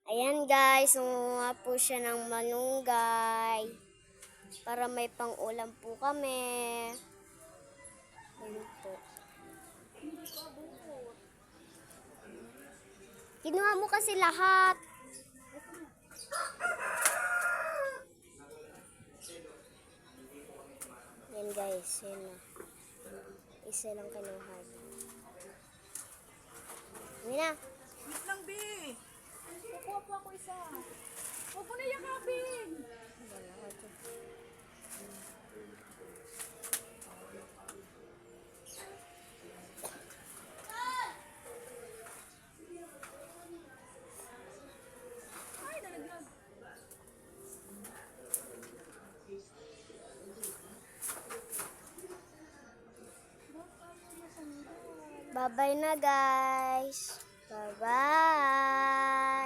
Ayan guys, sumuha po siya ng malunggay para may pang-ulam po kami. Ayan po. Kinuha mo kasi lahat. Ayan guys, yan na. Isa lang kinuha. Ayan na. Wait lang, B. Kukuha po ako isa. Huwag mo na yakapin. Ay, nalaglag. Bye-bye na guys. Bye-bye.